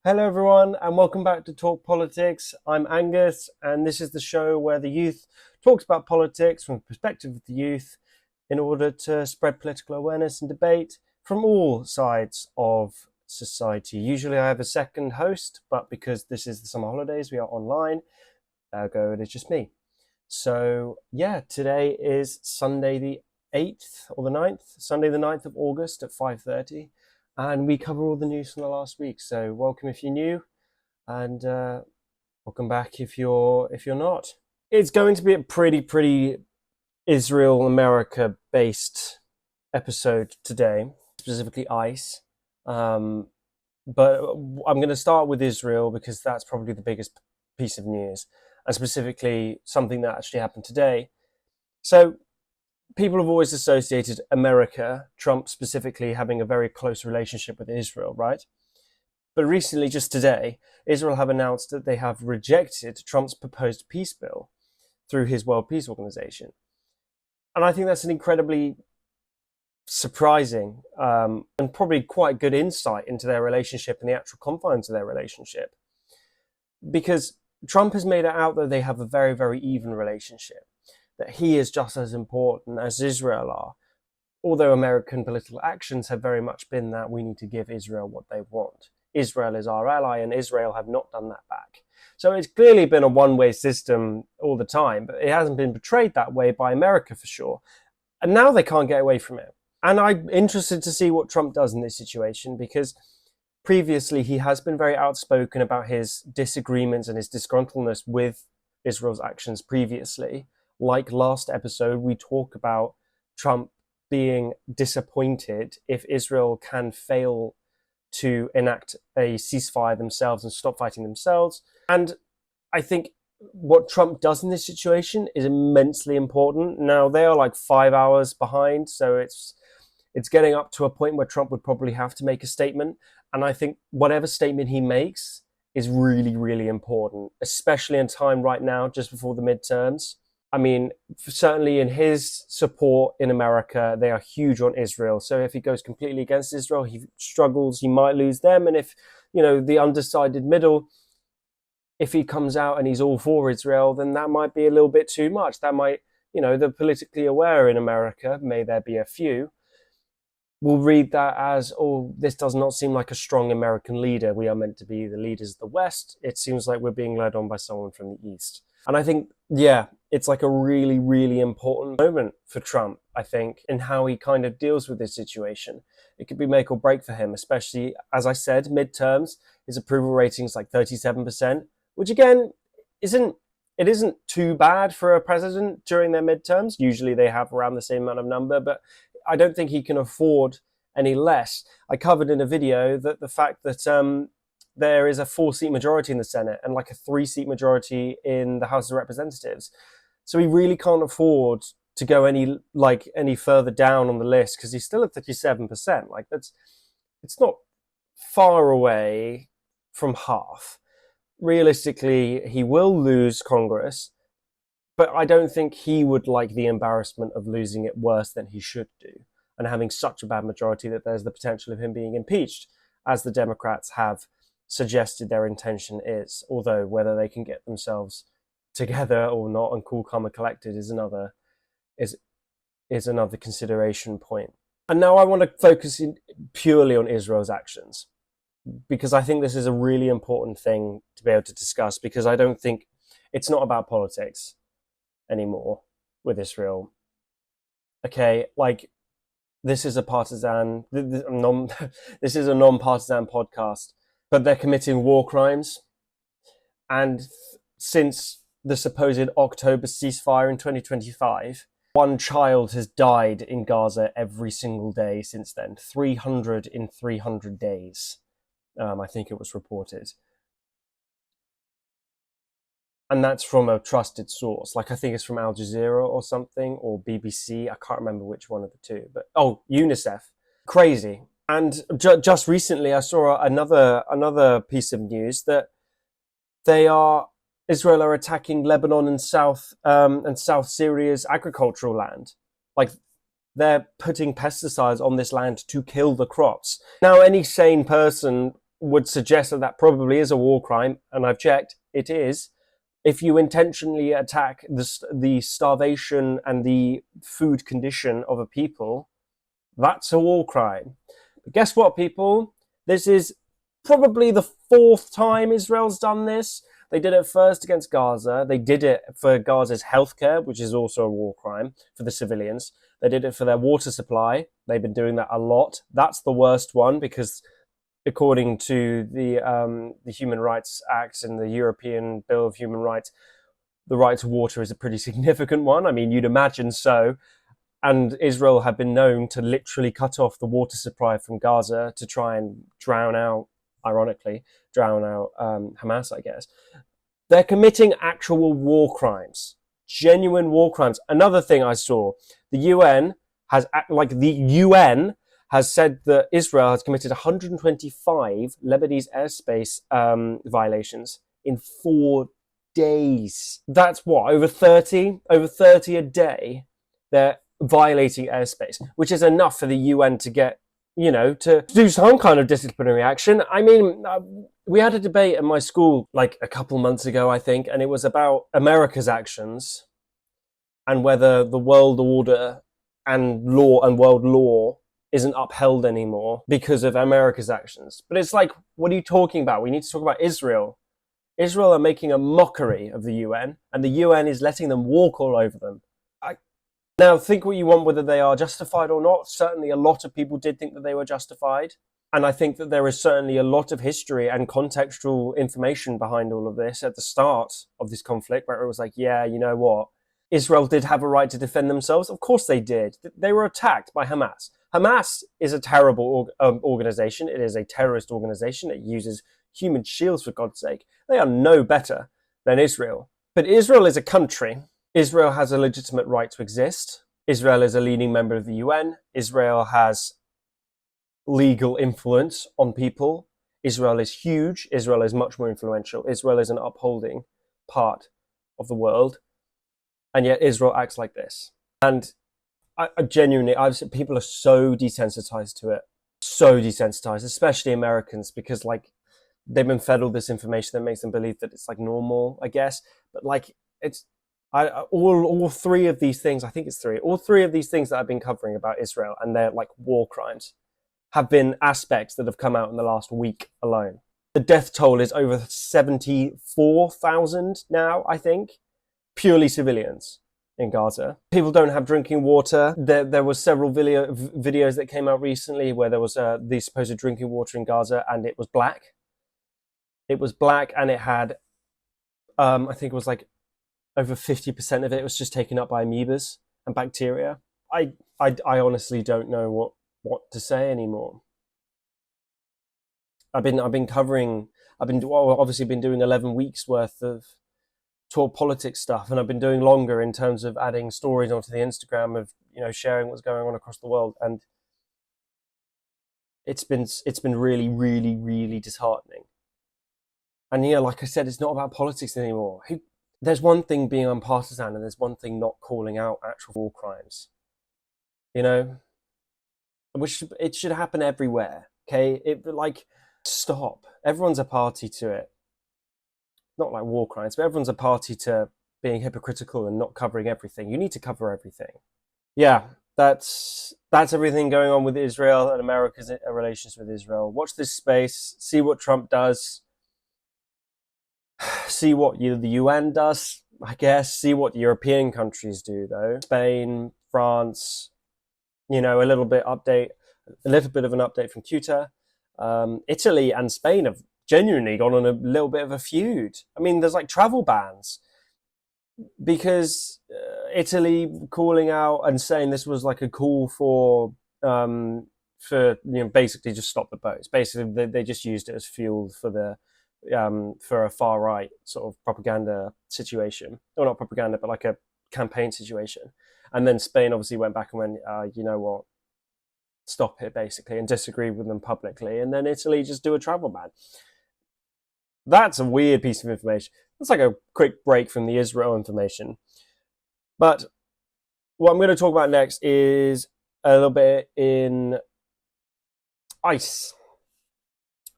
Hello, everyone, and welcome back to Talk Politics. I'm Angus, and this is the show where the youth talks about politics from the perspective of the youth in order to spread political awareness and debate from all sides of society. Usually, I have a second host, but because this is the summer holidays, we are online. Ergo, it is just me. So, yeah, today is Sunday the 8th or the 9th, Sunday the 9th of August at 5:30. And we cover all the news from the last week. So welcome if you're new, and welcome back if you're not. It's going to be a pretty Israel America based episode today, specifically ICE. But I'm going to start with Israel because that's probably the biggest piece of news, and specifically something that actually happened today. So people have always associated America, Trump specifically, having a very close relationship with Israel, right? But recently, just today, Israel have announced that they have rejected Trump's proposed peace bill through his World Peace Organization. And I think that's an incredibly surprising and probably quite good insight into their relationship and the actual confines of their relationship. Because Trump has made it out that they have a very even relationship, that he is just as important as Israel are, although American political actions have very much been that we need to give Israel what they want. Israel is our ally, and Israel have not done that back. So it's clearly been a one-way system all the time, but it hasn't been portrayed that way by America for sure. And now they can't get away from it. And I'm interested to see what Trump does in this situation, because previously he has been very outspoken about his disagreements and his disgruntledness with Israel's actions previously. Like last episode, we talk about Trump being disappointed if Israel can fail to enact a ceasefire themselves and stop fighting themselves. And I think what Trump does in this situation is immensely important. Now, they are like 5 hours behind, so it's getting up to a point where Trump would probably have to make a statement. And I think whatever statement he makes is really important, especially in time right now, just before the midterms. I mean, certainly in his support in America, they are huge on Israel. So if he goes completely against Israel, he struggles, he might lose them. And if, the undecided middle, if he comes out and he's all for Israel, then that might be a little bit too much. That might, the politically aware in America, may there be a few, will read that as, oh, this does not seem like a strong American leader. We are meant to be the leaders of the West. It seems like we're being led on by someone from the East. And I think, yeah, it's like a really important moment for Trump, I think, in how he kind of deals with this situation. It could be make or break for him, especially, as I said, midterms. His approval rating is like 37%, which again, isn't too bad for a president during their midterms. Usually they have around the same amount of number, but I don't think he can afford any less. I covered in a video that the fact that there is a 4-seat majority in the Senate and like a 3-seat majority in the House of Representatives. So he really can't afford to go any further down on the list because he's still at 37%. Like it's not far away from half. Realistically, he will lose Congress, but I don't think he would like the embarrassment of losing it worse than he should do and having such a bad majority that there's the potential of him being impeached, as the Democrats have suggested their intention is. Although whether they can get themselves together or not and cool, calm, and collected is another consideration point. And now I want to focus purely on Israel's actions, because I think this is a really important thing to be able to discuss, because I don't think it's not about politics anymore with Israel. Okay, like this is a partisan, this is a non-partisan podcast, but they're committing war crimes. And since the supposed October ceasefire in 2025, one child has died in Gaza every single day since then. 300 in 300 days, I think it was reported. And that's from a trusted source. Like I think it's from Al Jazeera or something, or BBC. I can't remember which one of the two. But UNICEF. Crazy. And just recently, I saw another piece of news that Israel are attacking Lebanon and South Syria's agricultural land. Like they're putting pesticides on this land to kill the crops. Now, any sane person would suggest that that probably is a war crime, and I've checked, it is. If you intentionally attack the starvation and the food condition of a people, that's a war crime. But guess what, people? This is probably the fourth time Israel's done this. They did it first against Gaza. They did it for Gaza's healthcare, which is also a war crime for the civilians. They did it for their water supply. They've been doing that a lot. That's the worst one because, according to the Human Rights Act and the European Bill of Human Rights, the right to water is a pretty significant one. I mean, you'd imagine so. And Israel have been known to literally cut off the water supply from Gaza to try and drown out Hamas, I guess. They're committing actual war crimes, genuine war crimes. Another thing I saw, the UN has said that Israel has committed 125 Lebanese airspace violations in 4 days. That's what, over 30 a day. They're violating airspace, which is enough for the UN to get, to do some kind of disciplinary action. I mean, we had a debate at my school like a couple months ago, I think, and it was about America's actions and whether the world order and world law isn't upheld anymore because of America's actions. But it's like, what are you talking about? We need to talk about Israel. Israel are making a mockery of the UN, and the UN is letting them walk all over them. Now, think what you want, whether they are justified or not. Certainly, a lot of people did think that they were justified. And I think that there is certainly a lot of history and contextual information behind all of this at the start of this conflict, where it was like, yeah, you know what? Israel did have a right to defend themselves. Of course they did. They were attacked by Hamas. Hamas is a terrible organization. It is a terrorist organization. It uses human shields, for God's sake. They are no better than Israel. But Israel is a country. Israel has a legitimate right to exist. Israel is a leading member of the UN. Israel has legal influence on people. Israel is huge. Israel is much more influential. Israel is an upholding part of the world. And yet Israel acts like this. And I've said people are so desensitized to it. So desensitized, especially Americans, because they've been fed all this information that makes them believe that it's normal, I guess. But it's, all three of these things, I think it's three, all three of these things that I've been covering about Israel and their war crimes have been aspects that have come out in the last week alone. The death toll is over 74,000 now, I think, purely civilians in Gaza. People don't have drinking water. There was several videos that came out recently where there was the supposed drinking water in Gaza, and it was black. It was black, and it had, I think it was over 50% of it was just taken up by amoebas and bacteria. I honestly don't know what to say anymore. I've obviously been doing 11 weeks worth of talk politics stuff, and I've been doing longer in terms of adding stories onto the Instagram of, sharing what's going on across the world. And it's been really, really, really disheartening. And like I said, it's not about politics anymore. There's one thing being unpartisan, and there's one thing not calling out actual war crimes. Which it should happen everywhere. Okay, stop. Everyone's a party to it. Not like war crimes, but everyone's a party to being hypocritical and not covering everything. You need to cover everything. Yeah, that's everything going on with Israel and America's relations with Israel. Watch this space. See what Trump does. See what the UN does, I guess. See what European countries do, though. Spain, France, a little bit of an update from Cuba. Italy and Spain have genuinely gone on a little bit of a feud. I mean, there's travel bans because Italy calling out and saying this was a call for basically just stop the boats. Basically, they just used it as fuel for for a far right sort of propaganda situation, or not propaganda, but a campaign situation. And then Spain obviously went back and went, you know what, stop it, basically, and disagreed with them publicly. And then Italy just do a travel ban. That's a weird piece of information. That's a quick break from the Israel information. But what I'm going to talk about next is a little bit in ICE.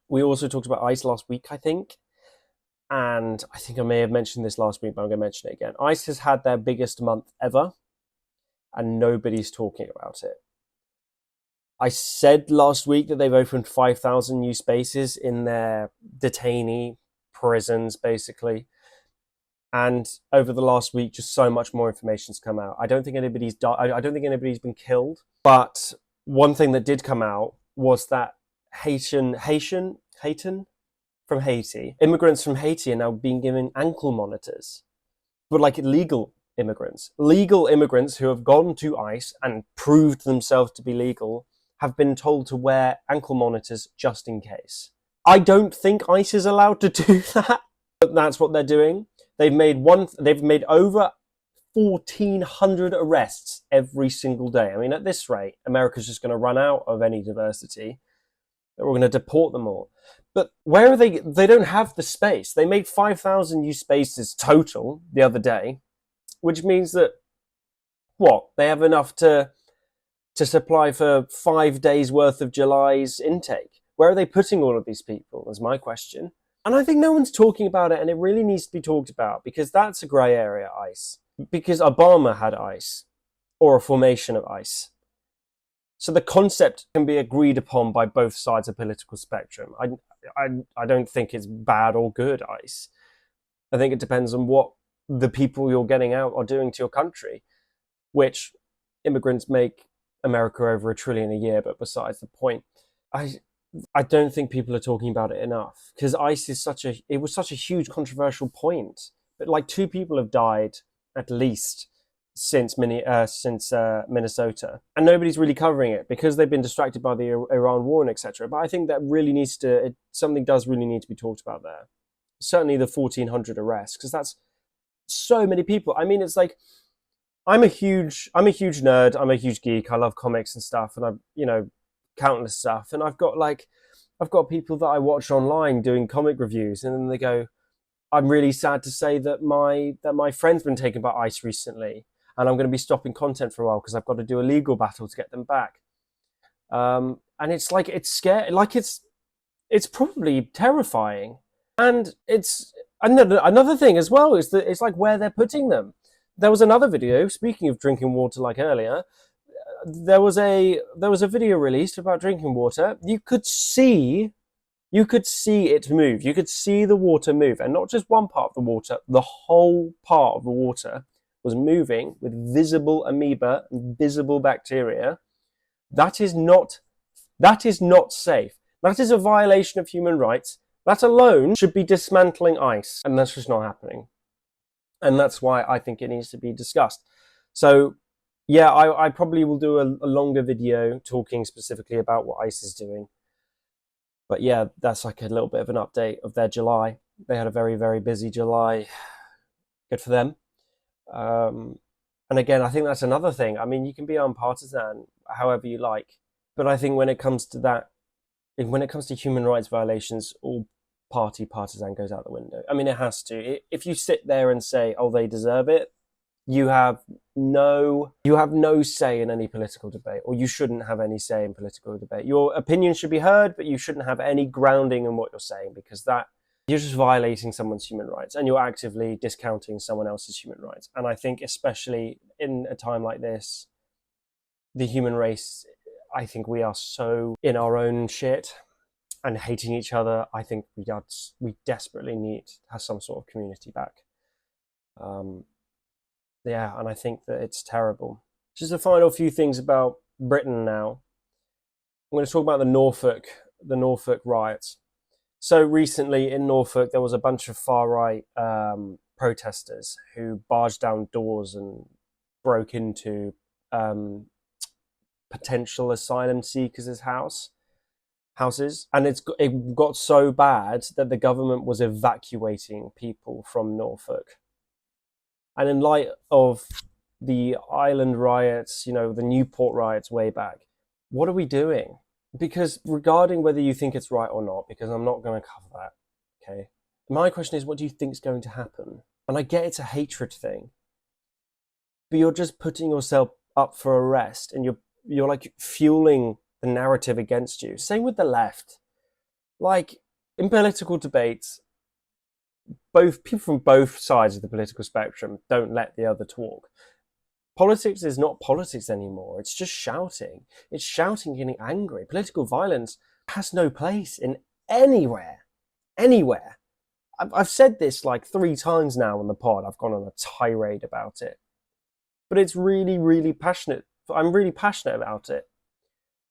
We also talked about ICE last week, I think. And I think I may have mentioned this last week, but I'm going to mention it again. ICE has had their biggest month ever, and nobody's talking about it. I said last week that they've opened 5,000 new spaces in their detainee prisons, basically. And over the last week, just so much more information's come out. I don't think anybody's died. I don't think anybody's been killed. But one thing that did come out was that Haitian from Haiti, immigrants from Haiti are now being given ankle monitors, but like legal immigrants who have gone to ICE and proved themselves to be legal have been told to wear ankle monitors just in case. I don't think ICE is allowed to do that, but that's what they're doing. They've made over 1,400 arrests every single day. I mean, at this rate, America's just going to run out of any diversity. We're going to deport them all. But where are they? They don't have the space. They made 5,000 new spaces total the other day, which means that, what? They have enough to supply for 5 days worth of July's intake. Where are they putting all of these people, is my question. And I think no one's talking about it, and it really needs to be talked about, because that's a grey area, ICE. Because Obama had ICE, or a formation of ICE. So the concept can be agreed upon by both sides of the political spectrum. I don't think it's bad or good, ICE. I think it depends on what the people you're getting out are doing to your country, which immigrants make America over $1 trillion a year, but besides the point. I don't think people are talking about it enough, because ICE is it was such a huge controversial point. But like 2 people have died at least since Minnesota, and nobody's really covering it because they've been distracted by the Iran war and etc. But I think that really something does really need to be talked about there. Certainly the 1,400 arrests, because that's so many people. I mean, it's like, I'm a huge nerd. I'm a huge geek. I love comics and stuff, and countless stuff. And I've got people that I watch online doing comic reviews, and then they go, I'm really sad to say that my friend's been taken by ICE recently, and I'm going to be stopping content for a while because I've got to do a legal battle to get them back. And it's like, it's scary. Like, it's probably terrifying. And it's another thing as well is that it's like where they're putting them. There was another video, speaking of drinking water like earlier, there was a video released about drinking water. You could see it move. You could see the water move, and not just one part of the water, the whole part of the water was moving with visible amoeba and visible bacteria. That is not safe. That is a violation of human rights. That alone should be dismantling ICE, and that's just not happening. And that's why I think it needs to be discussed. So yeah, I probably will do a longer video talking specifically about what ICE is doing. But yeah, that's like a little bit of an update of their July. They had a very, very busy July. Good for them. And again, I think that's another thing. I mean, you can be unpartisan however you like, but I think when it comes to human rights violations, all partisan goes out the window. I mean, it has to. If you sit there and say, oh, they deserve it, you have no say in any political debate, or you shouldn't have any say in political debate. Your opinion should be heard, but you shouldn't have any grounding in what you're saying, because that you're just violating someone's human rights, and you're actively discounting someone else's human rights. And I think especially in a time like this, the human race, I think we are so in our own shit and hating each other. I think we desperately need to have some sort of community back. Yeah, and I think that it's terrible. Just a final few things about Britain now. I'm going to talk about the Norfolk riots. So recently in Norfolk, there was a bunch of far-right protesters who barged down doors and broke into potential asylum seekers' houses. And it got so bad that the government was evacuating people from Norfolk. And in light of the Island riots, the Newport riots way back, what are we doing? Because regarding whether you think it's right or not, because I'm not going to cover that, okay? My question is, what do you think is going to happen? And I get it's a hatred thing, but you're just putting yourself up for arrest, and you're like fueling the narrative against you. Same with the left. Like, in political debates, both people from both sides of the political spectrum don't let the other talk. Politics is not politics anymore. It's just shouting. It's shouting, getting angry. Political violence has no place in anywhere. Anywhere. I've said this like 3 times now on the pod. I've gone on a tirade about it. But it's really, really passionate. I'm really passionate about it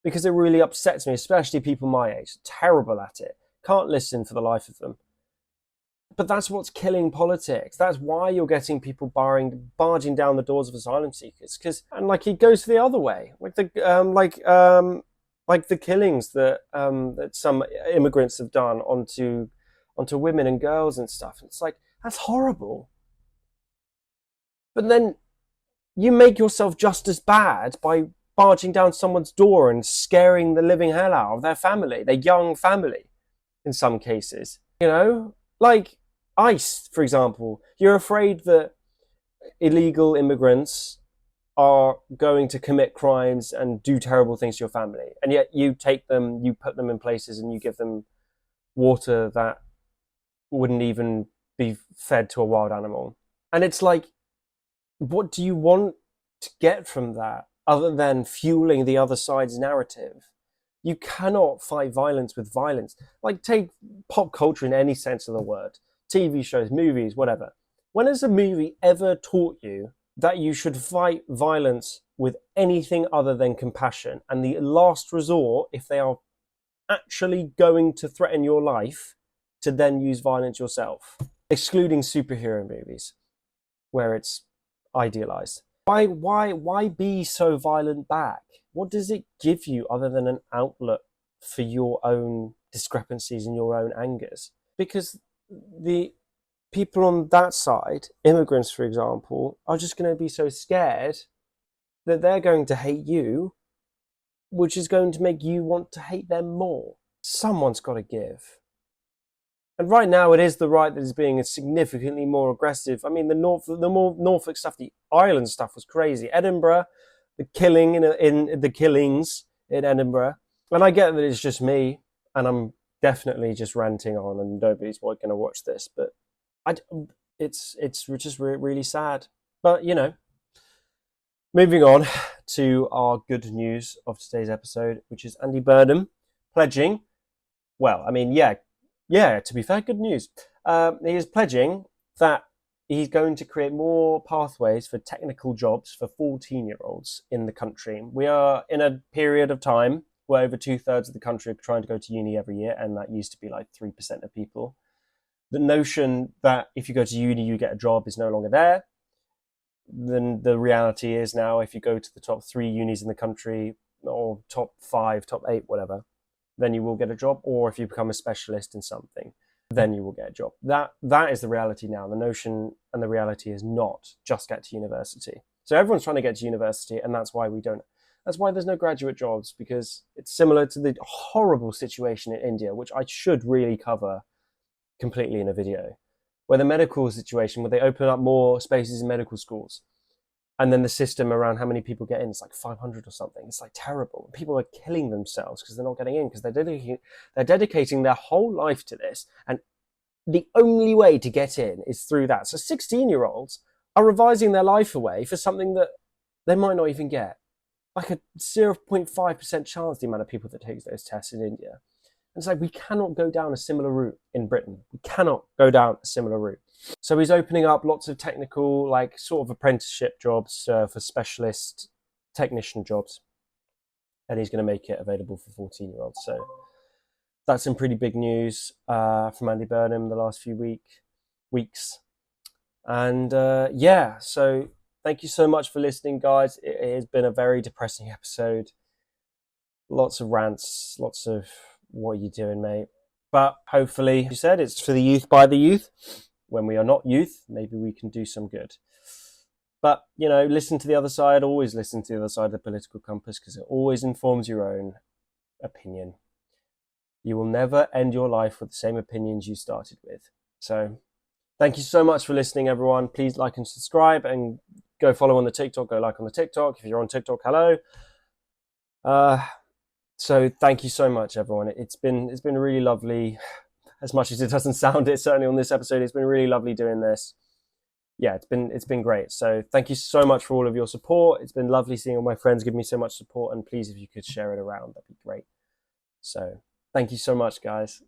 because it really upsets me, especially people my age. Terrible at it. Can't listen for the life of them. But that's what's killing politics. That's why you're getting people barging down the doors of asylum seekers. And like it goes the other way, like the killings that some immigrants have done onto women and girls and stuff. It's like, that's horrible. But then you make yourself just as bad by barging down someone's door and scaring the living hell out of their family, their young family, in some cases. You know, like ICE, for example. You're afraid that illegal immigrants are going to commit crimes and do terrible things to your family. And yet you take them, you put them in places and you give them water that wouldn't even be fed to a wild animal. And it's like, what do you want to get from that other than fueling the other side's narrative? You cannot fight violence with violence. Like, take pop culture in any sense of the word. TV shows, movies, whatever. When has a movie ever taught you that you should fight violence with anything other than compassion? And the last resort, if they are actually going to threaten your life, to then use violence yourself. Excluding superhero movies, where it's idealized. Why be so violent back? What does it give you other than an outlet for your own discrepancies and your own angers? Because the people on that side, immigrants, for example, are just going to be so scared that they're going to hate you, which is going to make you want to hate them more. Someone's got to give. And right now, it is the right that is being significantly more aggressive. I mean, the Norfolk stuff, the Ireland stuff was crazy. Edinburgh, the killing in the killings in Edinburgh, and I get that it's just me, and I'm definitely just ranting on, and nobody's going to watch this, but it's just really sad. But you know, moving on to our good news of today's episode, which is Andy Burnham pledging. Well, I mean, yeah. To be fair, good news. He is pledging that he's going to create more pathways for technical jobs for 14-year-olds in the country. We are in a period of time where over 2/3 of the country are trying to go to uni every year, and that used to be like 3% of people. The notion that if you go to uni, you get a job is no longer there. Then the reality is now, if you go to the top 3 unis in the country, or top 5, top 8, whatever, then you will get a job. Or if you become a specialist in something, then you will get a job. That is the reality now. The notion and the reality is not just get to university. So everyone's trying to get to university, and that's why that's why there's no graduate jobs, because it's similar to the horrible situation in India, which I should really cover completely in a video, where the medical situation, where they open up more spaces in medical schools, and then the system around how many people get in, it's like 500 or something. It's like terrible. People are killing themselves because they're not getting in, because they're dedicating their whole life to this, and the only way to get in is through that. So 16-year-olds are revising their life away for something that they might not even get. Like a 0.5% chance, the amount of people that take those tests in India. And it's like, we cannot go down a similar route in Britain. We cannot go down a similar route. So he's opening up lots of technical, like sort of apprenticeship jobs for specialist technician jobs. And he's going to make it available for 14-year-olds. So that's some pretty big news from Andy Burnham the last few weeks. And so thank you so much for listening, guys. It has been a very depressing episode. Lots of rants, lots of what are you doing, mate? But hopefully, you said, it's for the youth by the youth. When we are not youth, maybe we can do some good. But, you know, listen to the other side. Always listen to the other side of the political compass, because it always informs your own opinion. You will never end your life with the same opinions you started with. So thank you so much for listening, everyone. Please like and subscribe, and go follow on the TikTok. Go like on the TikTok. If you're on TikTok, hello. So thank you so much, everyone. It's been really lovely. As much as it doesn't sound it, certainly on this episode, it's been really lovely doing this. Yeah, it's been great. So thank you so much for all of your support. It's been lovely seeing all my friends give me so much support, and please, if you could share it around, that'd be great. So thank you so much, guys.